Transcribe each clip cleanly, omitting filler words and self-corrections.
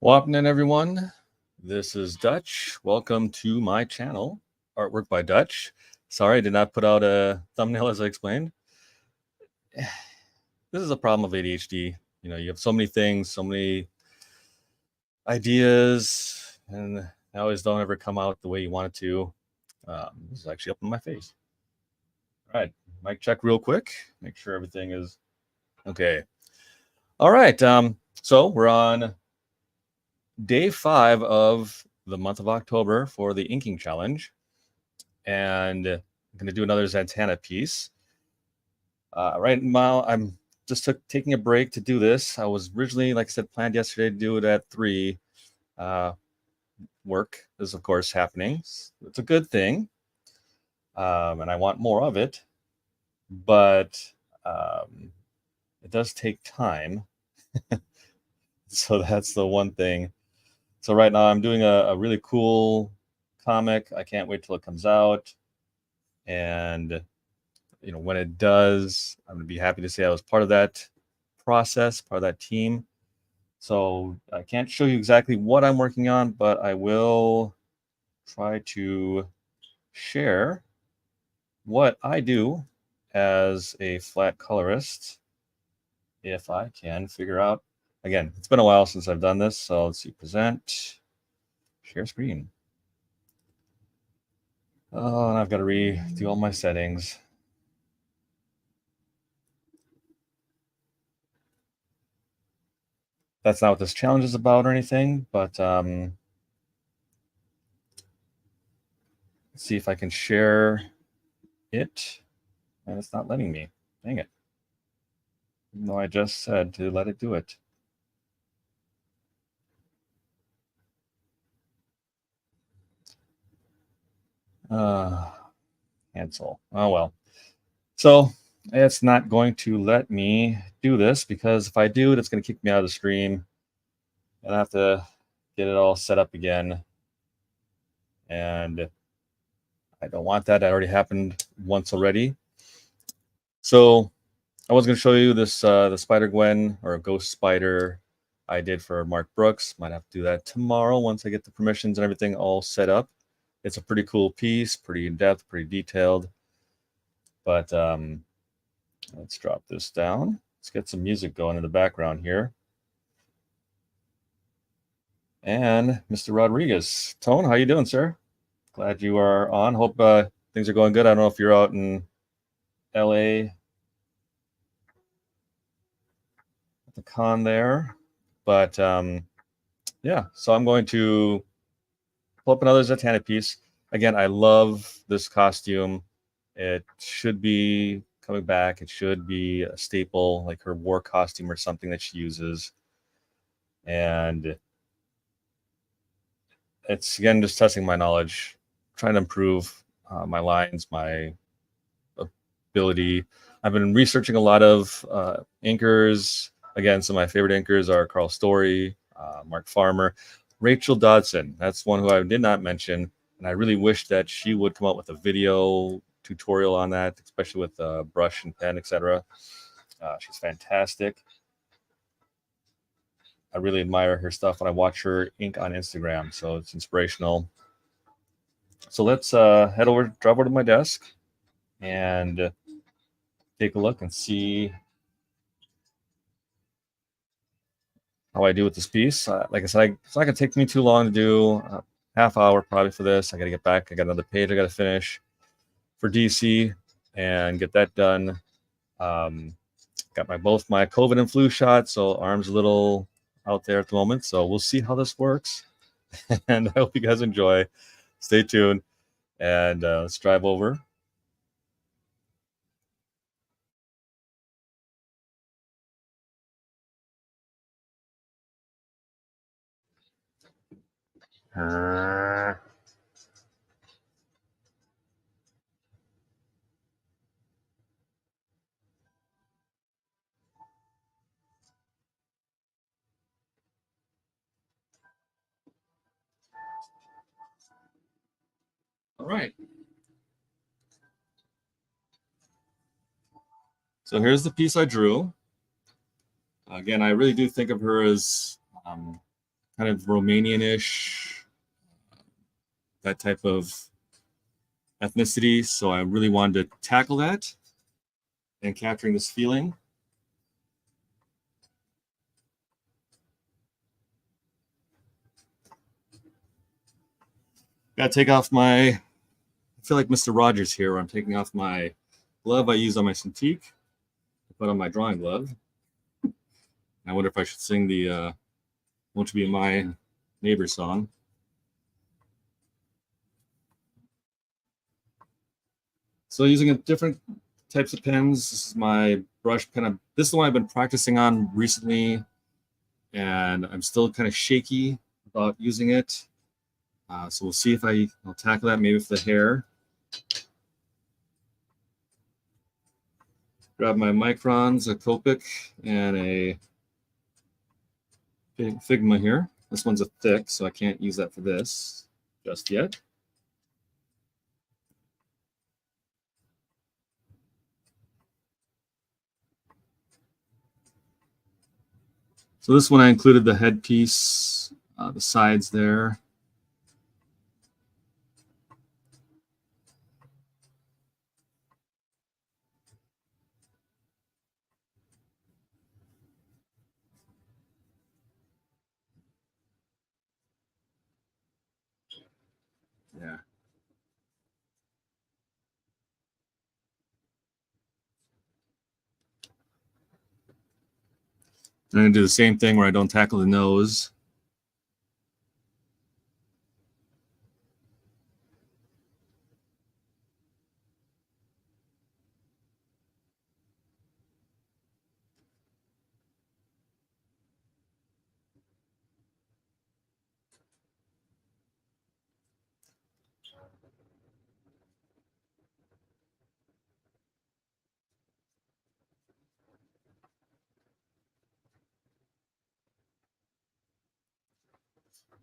Wapnin, everyone. This is Dutch. Welcome to my channel, Artwork by Dutch. Sorry, I did not put out a thumbnail as I explained. This is a problem of ADHD. You know, you have so many things, so many ideas, and they always don't ever come out the way you want it to. This is actually up in my face. All right, mic check real quick. Make sure everything is okay. All right, so we're on day 5 of the month of October for the inking challenge, and I'm going to do another Zatanna piece. Right now, I'm just taking a break to do this. I was originally, like I said, planned yesterday to do it at 3. Work is, of course, happening. It's a good thing, and I want more of it, but it does take time. So that's the one thing. So right now I'm doing a really cool comic. I can't wait till it comes out. And, you know, when it does, I'm going to be happy to say I was part of that process, part of that team. So I can't show you exactly what I'm working on, but I will try to share what I do as a flat colorist if I can figure out. Again, it's been a while since I've done this, so let's see, present, share screen. Oh, and I've got to redo all my settings. That's not what this challenge is about or anything, but let's see if I can share it, and it's not letting me. Dang it. Even though I just said to let it do it. Cancel. Oh, well. So it's not going to let me do this because if I do it, it's going to kick me out of the stream. And I have to get it all set up again. And I don't want that. That already happened once already. So I was going to show you this, the Spider Gwen or Ghost Spider I did for Mark Brooks. Might have to do that tomorrow once I get the permissions and everything all set up. It's a pretty cool piece, pretty in-depth, pretty detailed. But let's drop this down. Let's get some music going in the background here. And Mr. Rodriguez. Tone, how you doing, sir? Glad you are on. Hope things are going good. I don't know if you're out in LA at the con there. But yeah, so I'm going to pull up another Zatanna piece. Again, I love this costume. It should be coming back. It should be a staple, like her war costume or something that she uses. And it's, again, just testing my knowledge, trying to improve my lines, my ability. I've been researching a lot of inkers. Again, some of my favorite inkers are Carl Story, Mark Farmer, Rachel Dodson. That's one who I did not mention. And I really wish that she would come out with a video tutorial on that, especially with brush and pen, etc. She's fantastic. I really admire her stuff when I watch her ink on Instagram, so it's inspirational. So let's drive over to my desk and take a look and see how I do with this piece. Like I said, it's not going to take me too long to do. Half hour probably for this. I got to get back. I got another page I got to finish for DC and get that done. Got both my COVID and flu shots, so arm's a little out there at the moment. So we'll see how this works. And I hope you guys enjoy. Stay tuned, and let's drive over. All right. So here's the piece I drew. Again, I really do think of her as kind of Romanian-ish, that type of ethnicity. So I really wanted to tackle that and capturing this feeling. Gotta take off my, I feel like Mr. Rogers here, where I'm taking off my glove I use on my Cintiq to put on my drawing glove. I wonder if I should sing the Won't You Be My Neighbor song. So using a different types of pens. This is my brush pen. This is the one I've been practicing on recently, and I'm still kind of shaky about using it. So we'll see if I'll tackle that maybe with the hair. Grab my microns, a Copic, and a Figma here. This one's a thick, so I can't use that for this just yet. So this one I included the headpiece, the sides there. Yeah. I'm going to do the same thing where I don't tackle the nose.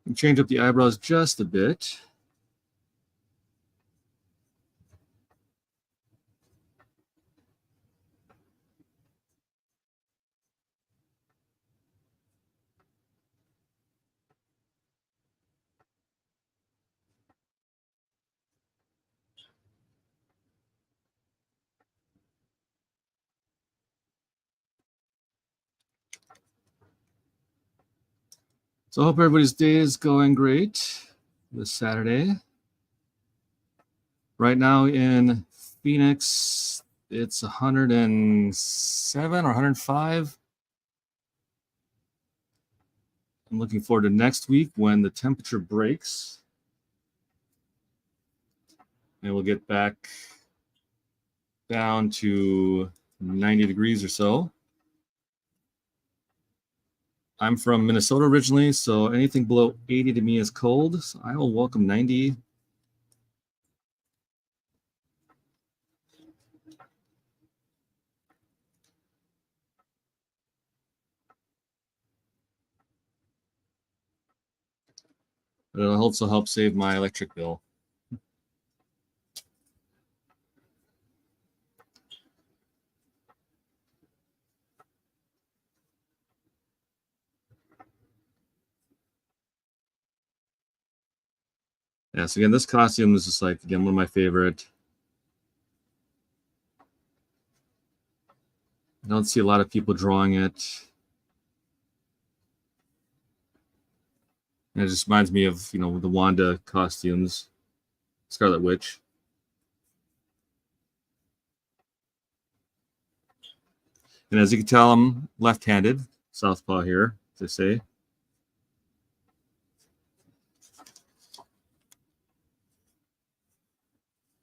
And change up the eyebrows just a bit. So I hope everybody's day is going great this Saturday. Right now in Phoenix, it's 107 or 105. I'm looking forward to next week when the temperature breaks. And we'll get back down to 90 degrees or so. I'm from Minnesota originally, so anything below 80 to me is cold. So I will welcome 90. But it'll also help save my electric bill. Yeah, so again, this costume is just like, again, one of my favorite. I don't see a lot of people drawing it. And it just reminds me of, the Wanda costumes, Scarlet Witch. And as you can tell, I'm left-handed, southpaw here, as they say.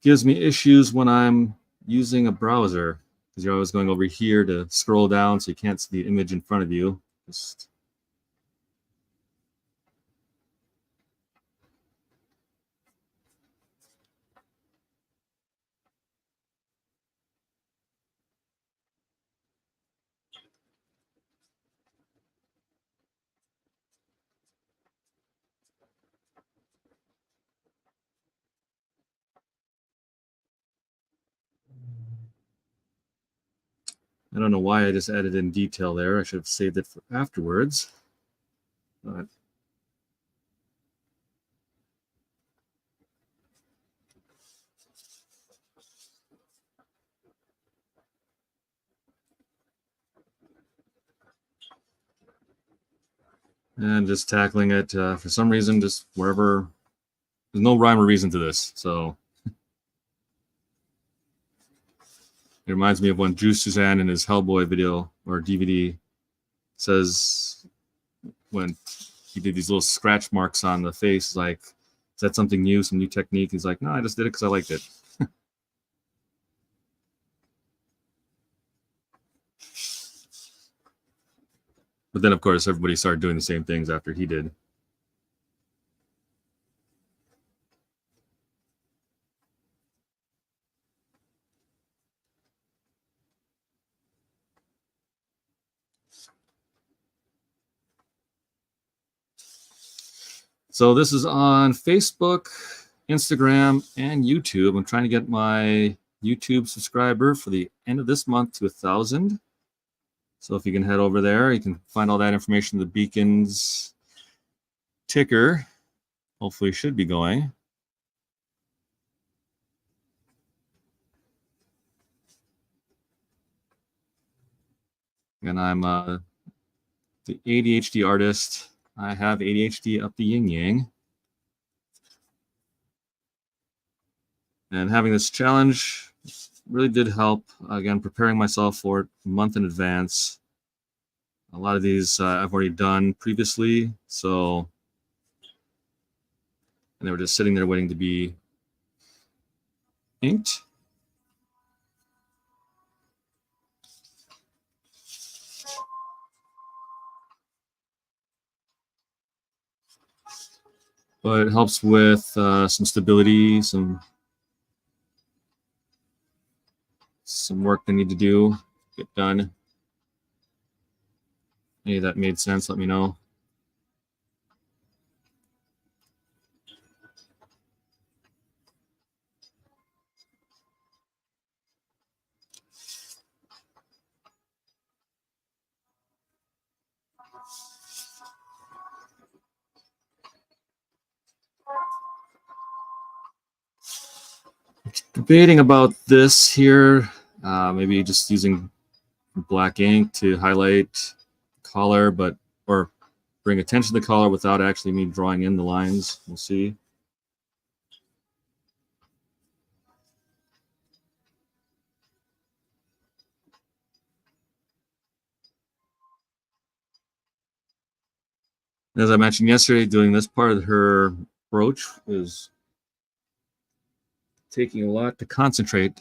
Gives me issues when I'm using a browser, because you're always going over here to scroll down so you can't see the image in front of you. I don't know why I just added in detail there. I should have saved it for afterwards. But and just tackling it for some reason, just wherever. There's no rhyme or reason to this, so it reminds me of when Drew Suzanne in his Hellboy video or DVD says when he did these little scratch marks on the face, like, is that something new, some new technique? He's like, no, I just did it because I liked it. But then, of course, everybody started doing the same things after he did. So this is on Facebook, Instagram, and YouTube. I'm trying to get my YouTube subscriber for the end of this month to 1,000. So if you can head over there, you can find all that information. The beacons ticker hopefully should be going. And I'm the ADHD artist. I have ADHD up the yin yang. And having this challenge really did help. Again, preparing myself for it a month in advance. A lot of these I've already done previously, so, and they were just sitting there waiting to be inked. But it helps with some stability, some work they need to do, get done. Any of that made sense, let me know. Debating about this here, maybe just using black ink to highlight color, but or bring attention to the color without actually me drawing in the lines. We'll see. As I mentioned yesterday, doing this part of her brooch is taking a lot to concentrate.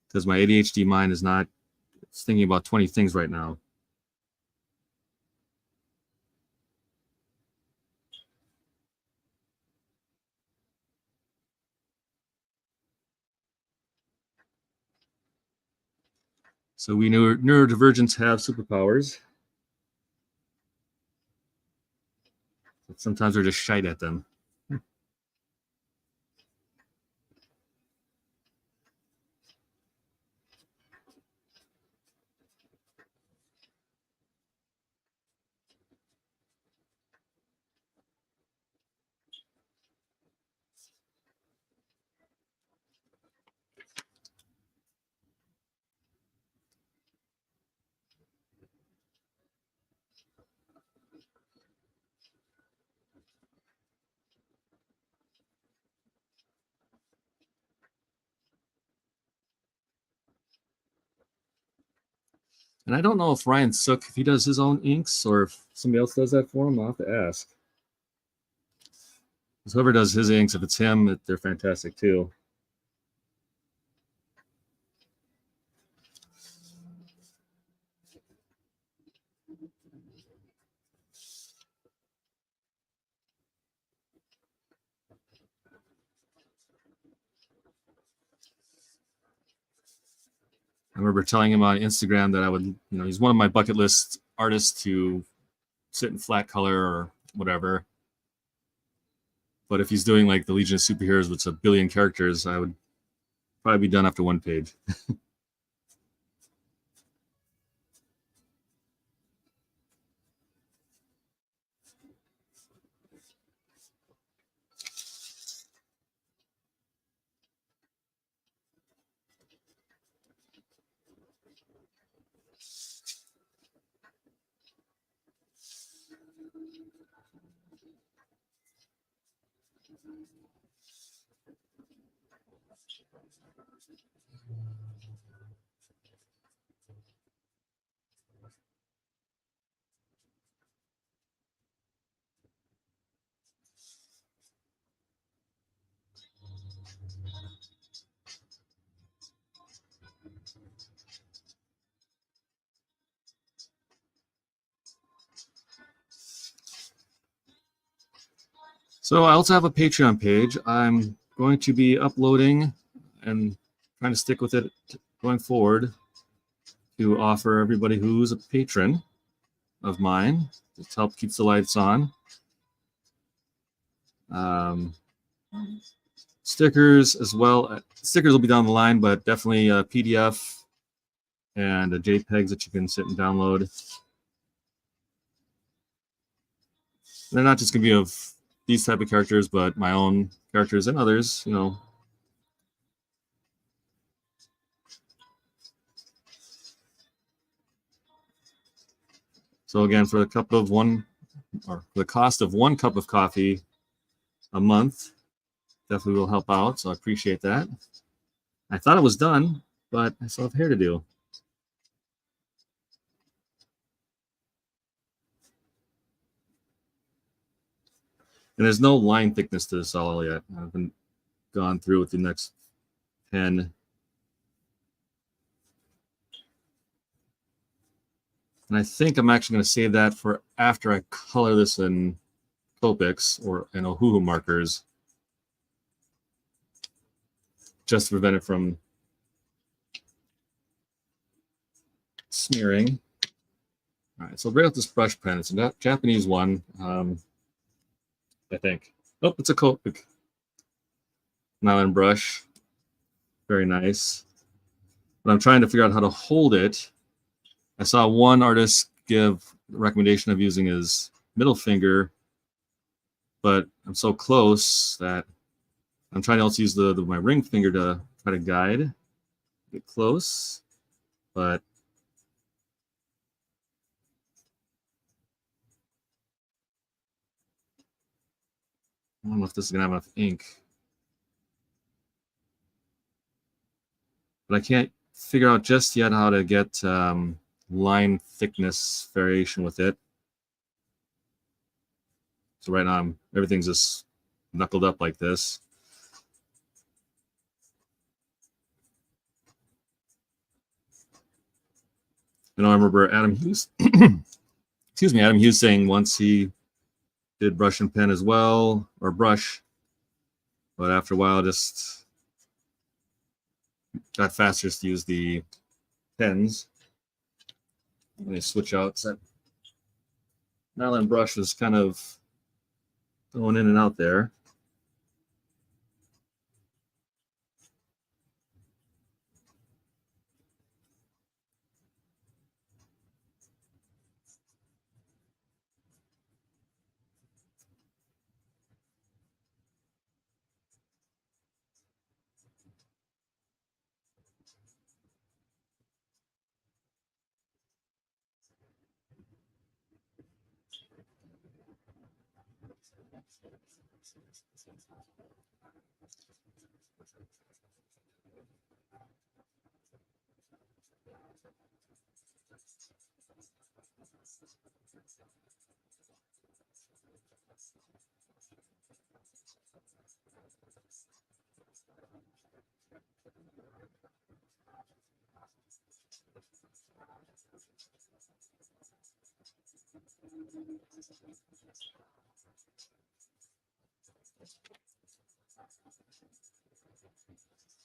Because my ADHD mind is not, it's thinking about 20 things right now. So we know neurodivergents have superpowers. But sometimes we're just shite at them. And I don't know if Ryan Sook, if he does his own inks or if somebody else does that for him, I'll have to ask. Because whoever does his inks, if it's him, they're fantastic too. I remember telling him on Instagram that I would, he's one of my bucket list artists to sit in flat color or whatever. But if he's doing like the Legion of Superheroes, which is 1 billion characters, I would probably be done after one page. So I also have a Patreon page. I'm going to be uploading and trying to stick with it going forward to offer everybody who's a patron of mine to help keep the lights on. Stickers as well. Stickers will be down the line, but definitely a PDF and a JPEGs that you can sit and download. They're not just going to be of these type of characters, but my own characters and others, you know. So again, for the cup of one, or the cost of 1 cup of coffee a month, definitely will help out. So I appreciate that. I thought it was done, but I still have hair to do. And there's no line thickness to this all yet. I haven't gone through with the next pen. And I think I'm actually going to save that for after I color this in Copics or in Ohuhu markers, just to prevent it from smearing. All right, so I'll bring out this brush pen. It's a Japanese one, I think. Oh, it's a Copic nylon brush. Very nice. But I'm trying to figure out how to hold it. I saw one artist give the recommendation of using his middle finger, but I'm so close that I'm trying to also use my ring finger to try to guide. Get close, but I don't know if this is gonna have enough ink. But I can't figure out just yet how to get line thickness variation with it. So right now everything's just knuckled up like this. And I remember Adam Hughes, excuse me, Adam Hughes saying once he did brush and pen as well, or brush, but after a while just got faster to use the pens. When they switch out, that nylon brush was kind of going in and out there.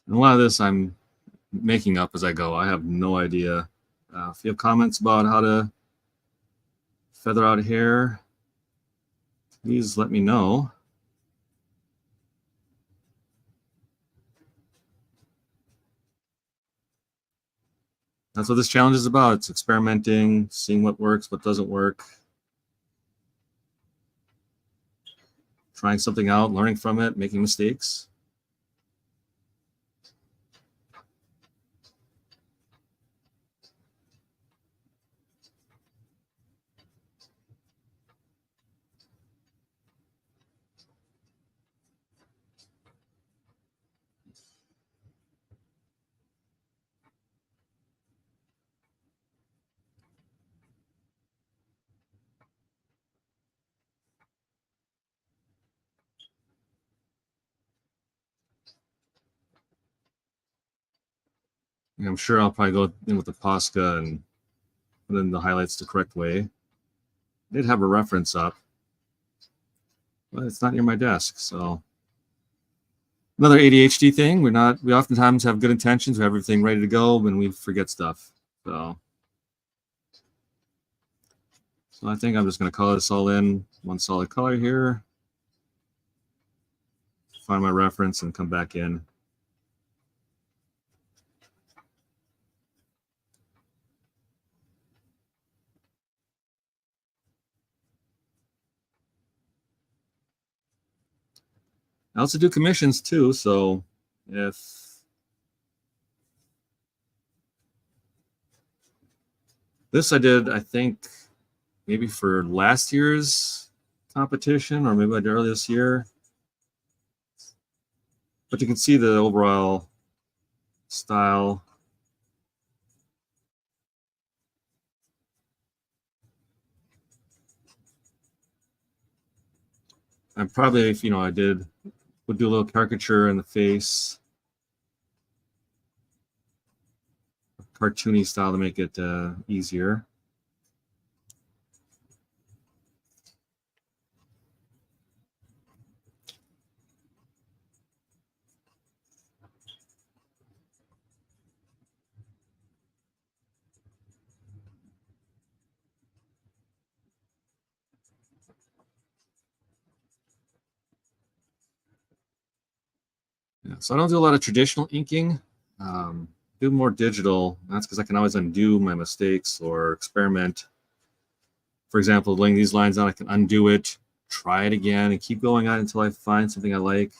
And a lot of this I'm making up as I go. I have no idea. If you have comments about how to feather out hair, please let me know. That's what this challenge is about. It's experimenting, seeing what works, what doesn't work, trying something out, learning from it, making mistakes. I'm sure I'll probably go in with the Posca and put in the highlights the correct way. I did have a reference up, but it's not near my desk. So another ADHD thing. We oftentimes have good intentions, we have everything ready to go, and we forget stuff. So I think I'm just going to color this all in one solid color here. Find my reference and come back in. I also do commissions too, so if this I did, I think maybe for last year's competition, or maybe I did earlier this year. But you can see the overall style. I'm probably, if I would do a little caricature in the face, cartoony style to make it easier. Yeah, so I don't do a lot of traditional inking. Do more digital. That's because I can always undo my mistakes or experiment. For example, laying these lines out, I can undo it, try it again, and keep going on until I find something I like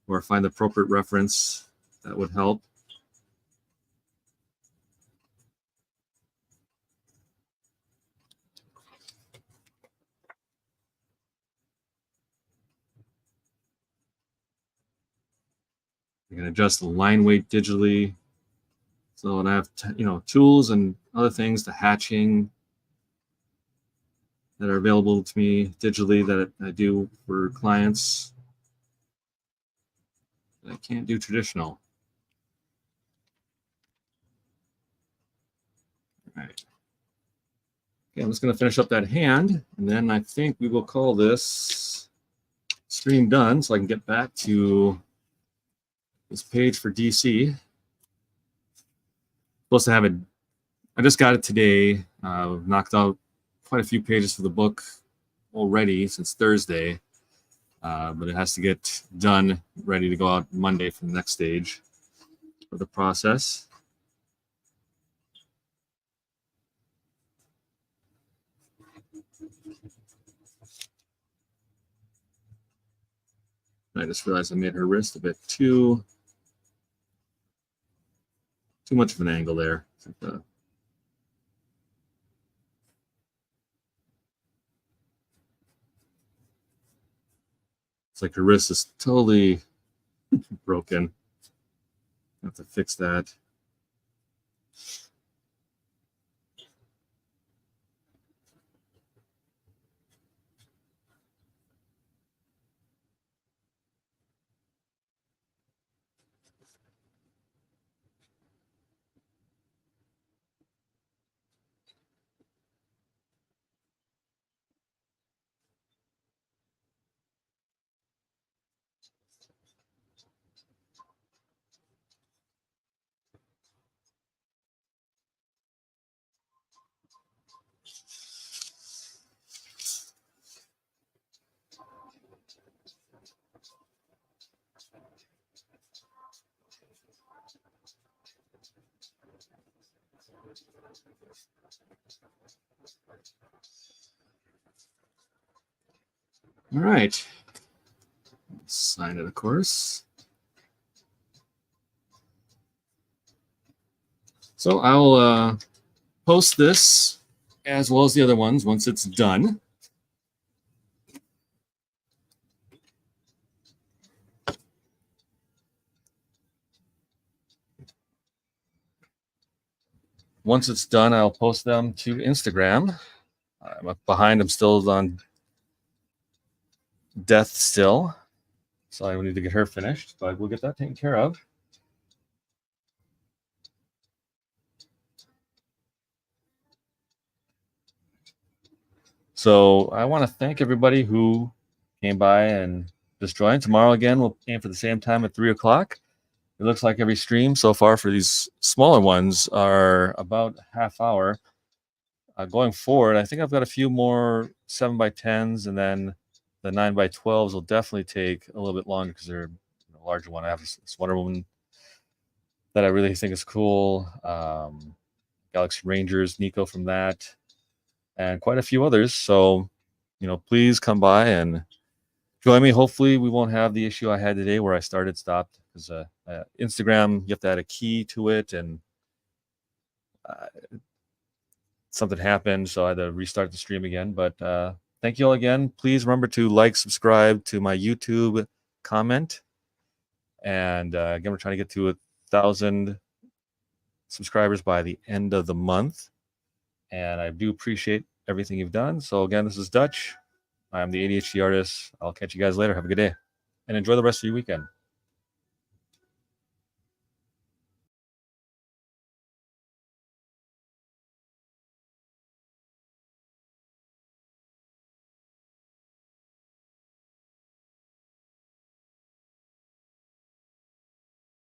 or find the appropriate reference that would help. I can adjust the line weight digitally. So when I have tools and other things, the hatching that are available to me digitally that I do for clients that I can't do traditional. All right. Okay, I'm just going to finish up that hand, and then I think we will call this stream done so I can get back to this page for DC. Supposed to have it. I just got it today. We've knocked out quite a few pages for the book already since Thursday, but it has to get done, ready to go out Monday for the next stage of the process. I just realized I made her wrist a bit too much of an angle there. It's like her wrist is totally broken. I have to fix that. All right. Sign it, of course. So I'll post this as well as the other ones once it's done. Once it's done, I'll post them to Instagram. I'm up behind. I'm still on Death still. So I need to get her finished, but we'll get that taken care of. So I want to thank everybody who came by and just joined. Tomorrow again, we'll aim for the same time at 3 o'clock. It looks like every stream so far for these smaller ones are about half hour. Going forward, I think I've got a few more 7x10s, and then the 9x12s will definitely take a little bit longer because they're a larger one. I have this Wonder Woman that I really think is cool. Galaxy Rangers, Nico from that, and quite a few others. So, please come by and join me. Hopefully, we won't have the issue I had today where I stopped, because Instagram, you have to add a key to it, and something happened, so I had to restart the stream again. But thank you all again. Please remember to like, subscribe to my YouTube, comment, and again, we're trying to get to 1,000 subscribers by the end of the month, and I do appreciate everything you've done. So again, this is Dutch. I'm the ADHD artist. I'll catch you guys later. Have a good day, and enjoy the rest of your weekend.